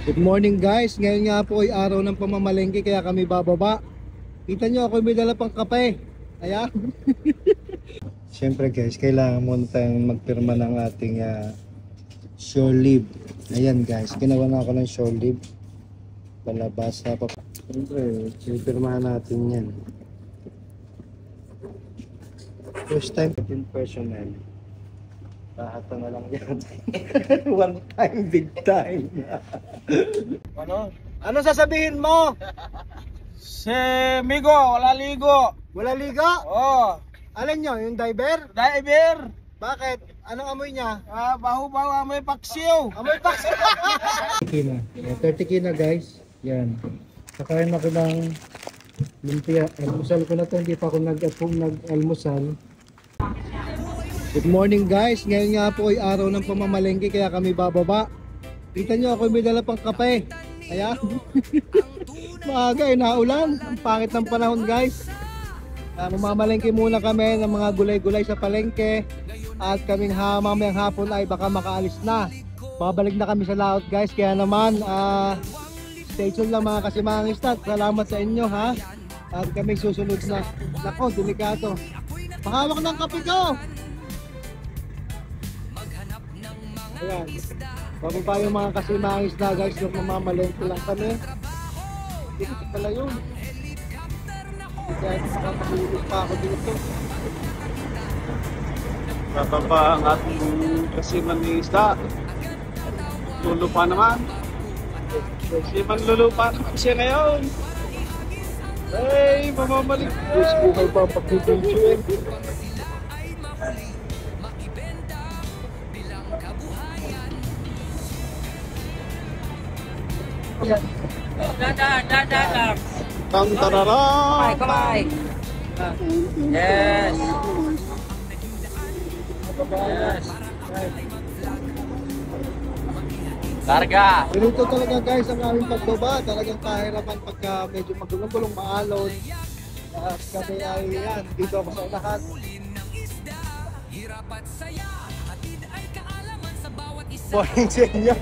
Good morning guys, ngayon nga po ay araw ng pamamalengke kaya kami bababa. Kita nyo ako may dala pang kape. Ayan. Siyempre guys, kailangan muna tayong magpirma ng ating shore leave. Ayan guys, ginawa na ako ng shore leave. Palabas na pa. Siyempre, pipirmahan natin yan. First time in personnel. Lahat na lang yan. One time, big time. Ano sasabihin mo? Si Migo, wala ligo. Wala ligo? Oh, Alin nyo, yung diver? diver. Bakit? Anong amoy niya? Baho-baho may paksiw. Amoy paksi. 30 kina guys. Yan. Kakain ako ng lumpia. Almusal ko na to. Hindi pa ako nag-almusal. Good morning guys. Ngayon nga po ay araw ng pamamalengke kaya kami bababa. Kita nyo ako may dala pang kape. Ayan. Maaga ay naulan. Ang pangit ng panahon guys. Mamamalengke muna kami ng mga gulay-gulay sa palengke. At kaming mamayang hapon ay baka makaalis na. Babalik na kami sa laot guys. Kaya naman stay tuned lang mga kasimangista. Salamat sa inyo ha. At kami susunod na. Nako, delikado. Mahawak ng kape ko. Ayan. Bababa yung mga kasimangista guys. Yung mamamalengke lang kami. Dito pala yun. Kaya makakahulog pa ako dito. Bababa ang ating kasiman ni isda. Lulupa naman. Kasiman lulupa naman siya ngayon. Hey, mamamalik. Diyos buhay pa ang pag-video eh. Dadah. Tang tarara. Kamay. Yes. Yes. Larga. Ganito talaga guys ang aming pagbaba. Talagang kahirapan pagka medyo magulong-gulong maalon. At kami ay yan. Dito ako sa unahan. Morning sa inyo.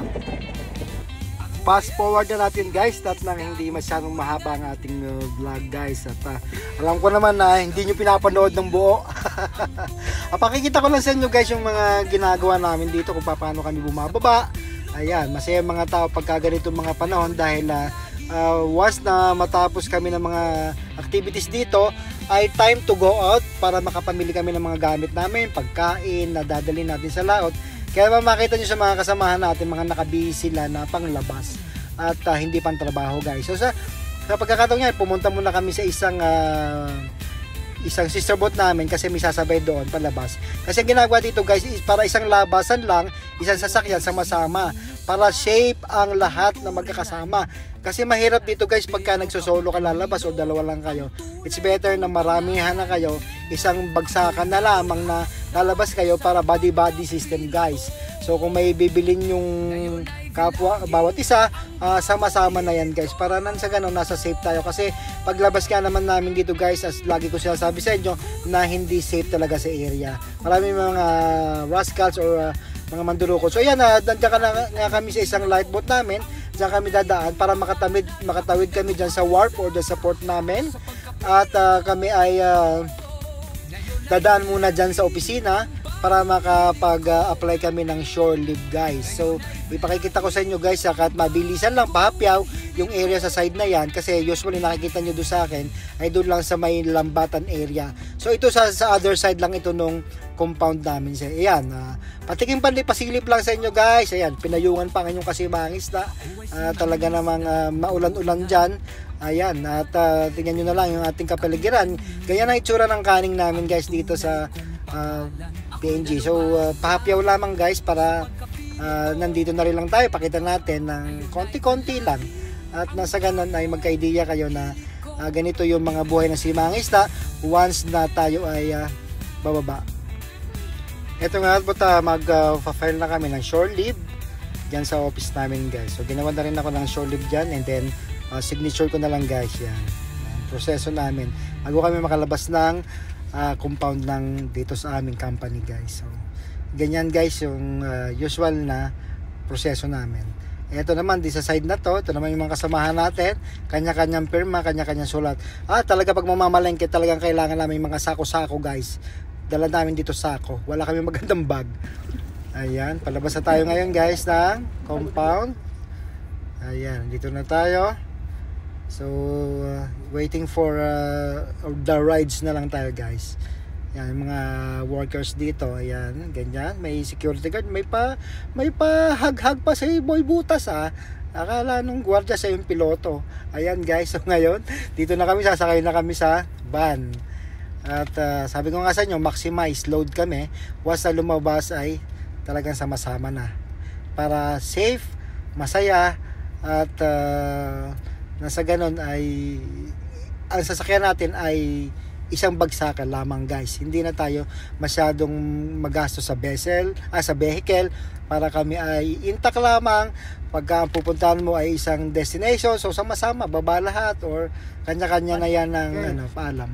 Fast forward na natin guys, at nang hindi masyadong mahaba ang ating vlog guys. At alam ko naman na hindi nyo pinapanood ng buo. Pakikita ko lang sa inyo guys yung mga ginagawa namin dito kung paano kami bumababa. Ayan, masaya mga tao pagka ganito mga panahon dahil once na matapos kami ng mga activities dito ay time to go out para makapamili kami ng mga gamit namin, pagkain na dadalhin natin sa laot. Kaya makita nyo sa mga kasamahan natin, mga nakabihis sila na panglabas at hindi pang trabaho guys. So sa pagkakataon nga, pumunta muna kami sa isang sister boat namin kasi may sasabay doon palabas. Kasi ang ginagawa dito guys is para isang labasan lang, isang sasakyan sama-sama para shape ang lahat na magkakasama. Kasi mahirap dito guys pagka nagsosolo ka lalabas o dalawa lang kayo. It's better na maramihan na kayo, isang bagsakan na lamang na lalabas kayo para body-body system guys. So kung may bibilin yung kapwa, bawat isa, sama-sama na yan guys. Para nang sa ganun, nasa safe tayo. Kasi paglabas ka naman namin dito guys, as lagi ko sinasabi sa inyo, na hindi safe talaga sa area. Marami mga rascals or mga mandulukot. So ayan, nandiyan ka na nga kami sa isang lifeboat namin. Diyan kami dadaan para makatawid kami dyan sa wharf or the support namin. At kami ay dadaan muna dyan sa opisina para makapag-apply kami ng shore leave guys. So ipakikita ko sa inyo guys kahit mabilisan lang, pahapyaw yung area sa side na yan kasi usually nakikita nyo doon sa akin ay doon lang sa may lambatan area. So ito sa other side lang ito nung compound namin. So, ayan, patiking pandi pasilip lang sa inyo guys. Ayan, pinayungan pa ngayong kasimangis na talaga namang maulan-ulan dyan. Ayan, at tingnan nyo na lang yung ating kapaligiran. Ganyan ang itsura ng kaning namin guys dito sa PNG. So pahapyaw lamang guys para nandito na rin lang tayo. Pakita natin ng konti-konti lang. At nasa ganun ay magka-idea kayo na ganito yung mga buhay ng simangisda once na tayo ay bababa. Ito nga po mag-file na kami ng shore leave dyan sa office namin guys. So ginawa na rin ako ng shore leave dyan and then signature ko na lang guys yan. Proseso namin. Bago kami makalabas ng compound ng dito sa aming company guys. So ganyan guys yung usual na proseso namin. Ito naman, di sa side na to, ito naman yung mga kasamahan natin, kanya-kanyang pirma, kanya-kanyang sulat. Talaga pag mamamalengke, talagang kailangan namin mga sako-sako guys. Dala namin dito sako, wala kami magandang bag. Ayan, palabas na tayo ngayon guys ng compound. Ayan, dito na tayo. So, waiting for the rides na lang tayo guys. Yan, yung mga workers dito, ayan, ganyan, may security guard, may pa hag-hag pa si Boy Butas akala nung gwardiya sa yung piloto. Ayan guys, so ngayon, dito na kami, sasakay na kami sa van. At sabi ko nga sa inyo, maximize load kami, once na lumabas ay talagang sama-sama na. Para safe, masaya, at nasa ganon ay, ang sasakyan natin ay isang bagsakan lamang guys. Hindi na tayo masyadong magasto sa vessel, sa vehicle, para kami ay intact lamang. Pagka pupuntahan mo ay isang destination, so sama-sama, baba lahat or kanya-kanya na yan ng paalam.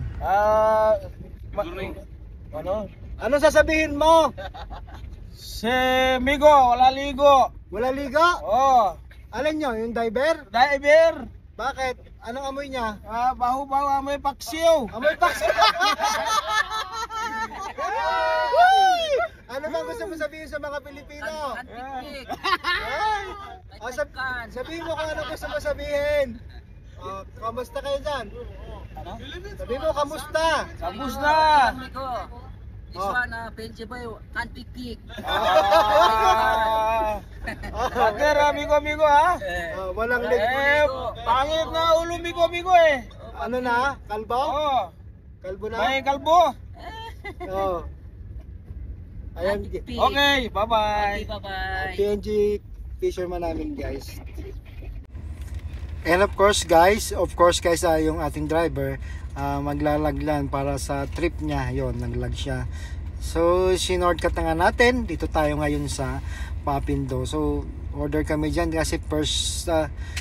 Ano sasabihin mo? Si Migo, wala ligo. Wala ligo? Oh, Alin nyo, yung diver? diver. Bakit? Anong amoy niya? Baho-baho amoy paksiw. Amoy paksi. Ano bang gusto mo sabihin sa mga Pilipino? Sabihin mo kung ano gusto mo sabihin. Kamusta kayo dyan? Sabihin mo kamusta? Tapos na. This one, Benji Boy, antik-tik. Aker, amigo ha. Walang leg. Pangit na ulo migo eh. Ano na? Kalbo? Oh, Kalbo na? may kalbo. Oo. Ayan, Antik-tik. Okay, bye-bye. Bye-bye. PNG fisherman namin guys. And of course guys, yung ating driver maglalaglan para sa trip niya. Yon, naglag siya. So sinortcut na nga natin. Dito tayo ngayon sa Papindo. So order kami dyan kasi first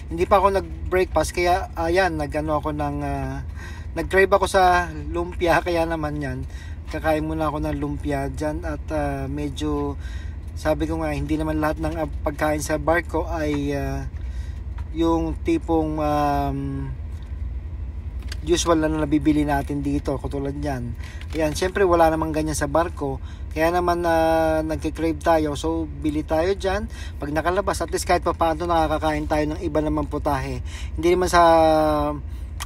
hindi pa ako nag-break pass, kaya ayan, nag-drive ako sa lumpia, kaya naman yan kakain muna ako ng lumpia dyan. At medyo sabi ko nga, hindi naman lahat ng pagkain sa barko ay yung tipong usual na nabibili natin dito, katulad yan. Ayan, syempre wala namang ganyan sa barko, kaya naman nagkikrave tayo, so bili tayo dyan. Pag nakalabas, at least kahit pa paano nakakakain tayo ng iba naman putahe. Hindi naman sa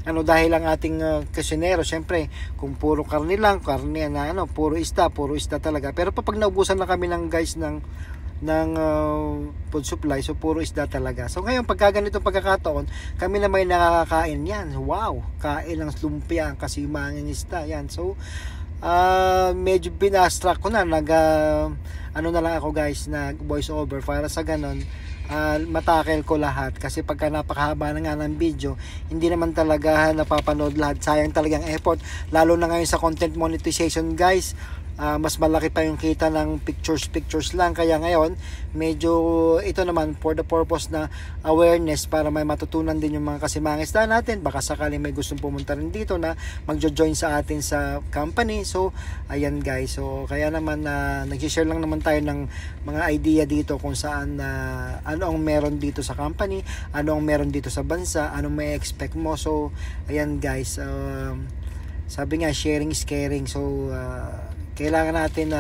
dahil ang ating kasyonero, syempre kung puro karne lang, puro isda talaga. Pero pag naubusan na kami ng guys ng food supply, so puro isda talaga. So ngayon, pagka ganitong pagkakataon, kami na may nakakain yan. Wow, kain ng lumpia ang kasimanging isda yan. So medyo binastruck ko na, na lang ako guys, nag voice over para sa ganon matakel ko lahat, kasi pagka napakahaba na nga ng video, hindi naman talaga napapanood lahat. Sayang talagang effort, lalo na ngayon sa content monetization guys. Mas malaki pa yung kita ng pictures lang, kaya ngayon medyo ito naman for the purpose na awareness, para may matutunan din yung mga kasimangista natin, baka sakali may gustong pumunta rin dito na magjo-join sa atin sa company. So ayan guys, so kaya naman nag-share lang naman tayo ng mga idea dito kung saan ano ang meron dito sa company, ano ang meron dito sa bansa, ano may expect mo. So ayan guys, sabi nga, sharing is caring. So kailangan natin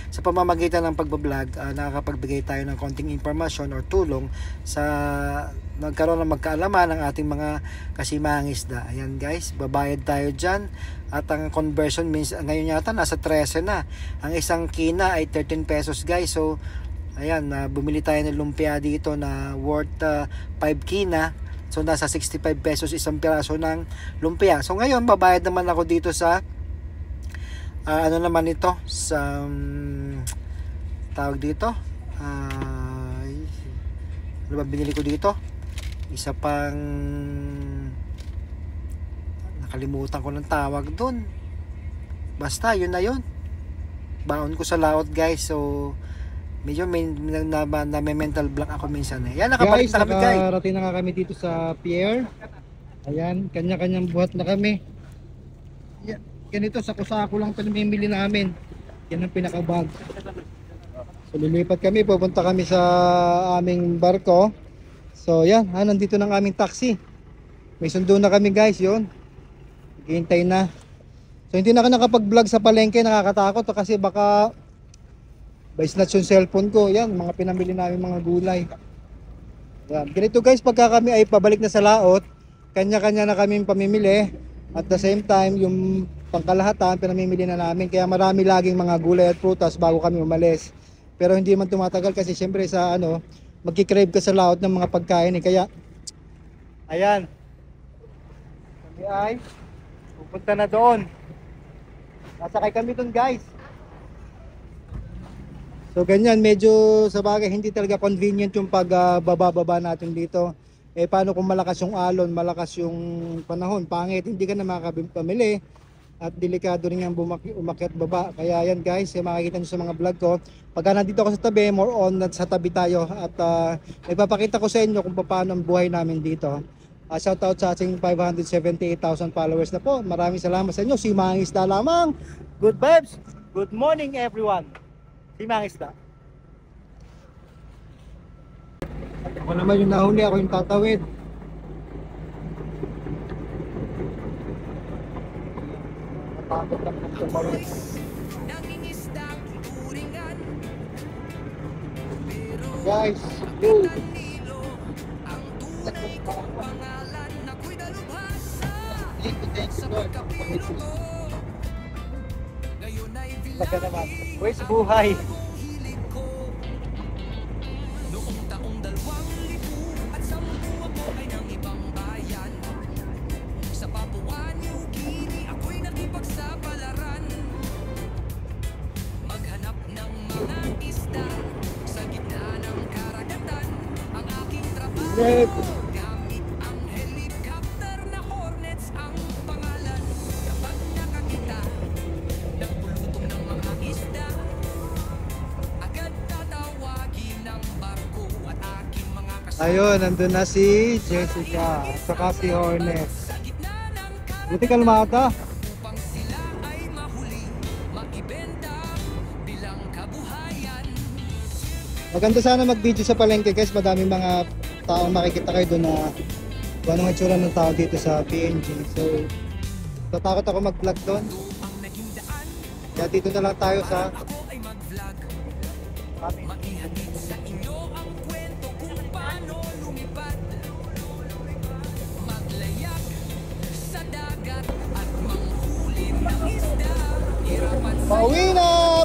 sa pamamagitan ng pagbablog, nakakapagbigay tayo ng konting impormasyon or tulong sa nagkaroon ng magkaalaman ng ating mga kasimangisda. Ayan guys, babayad tayo dyan. At ang conversion means ngayon yata nasa 13 na. Ang isang kina ay 13 pesos guys. So ayan, bumili tayo ng lumpia dito na worth 5 kina. So nasa 65 pesos isang piraso ng lumpia. So ngayon, babayad naman ako dito sa ano naman ito, sa tawag dito, ano ba binili ko dito? Isa pang nakalimutan ko ng tawag doon. Basta yun na yun, baon ko sa laot guys. So medyo may mental block ako minsan eh. Yan, nakabalik na kami guys. Nakarating na kami dito sa pier. Ayan, kanya-kanyang buhat na kami. Yan, ganito, sako-sako lang ito namimili namin. Yan ang pinaka-bag. So lilipat kami, pupunta kami sa aming barko. So yan, nandito ng aming taxi. May sundo na kami guys, yun. Hintay na. So hindi na ako nakapag-vlog sa palengke, nakakatakot kasi baka ba-snatch yung cellphone ko. Yan, mga pinamili namin mga gulay. Yan. Ganito guys, pagka kami ay pabalik na sa laot, kanya-kanya na kami pamimili. At the same time, yung pangkalahatan, pinamimili na namin. Kaya marami laging mga gulay at prutas bago kami umalis. Pero hindi man tumatagal kasi syempre sa magkikrave ka sa laot ng mga pagkain eh. Kaya, ayan. Kami ay pupunta na doon. Nasakay kami doon guys. So ganyan, medyo sa bagay hindi talaga convenient yung pagbababa natin dito. Eh paano kung malakas yung alon, malakas yung panahon, pangit, hindi ka na makakapamili. At delikado rin yung umakyat baba. Kaya yan guys, makikita nyo sa mga vlog ko. Pagka nandito ako sa tabi, more on sa tabi tayo. At ipapakita ko sa inyo kung paano ang buhay namin dito. Shoutout sa ating 578,000 followers na po. Maraming salamat sa inyo. Si Mangisda lamang. Good vibes. Good morning everyone. Si Mangisda. Ako naman yung nahuli. Ako yung tatawid. Natakot lang ng tumawid. Guys. Laga naman. Where's buhay? Noong taong 2010 ako ay ng ibang bayan. Sa Papua New Guinea ako'y nakipagsapalaran. Maghanap ng mga isda sa gitna ng karagatan. Ang aking trabaho. Ayun, nandun na si Jessica at saka si Hornet. Buti ka lumata. Maganda sana mag-video sa palengke guys. Madaming mga taong makikita kayo doon na kung anong itsura ng tao dito sa PNG. So, tatakot ako mag-vlog doon. Kaya dito na lang tayo sa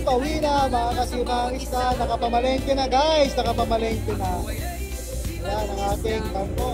pauwi na mga kasimang isda, nakapamalengke na guys, nakapamalengke na. Yan ang ating bangko.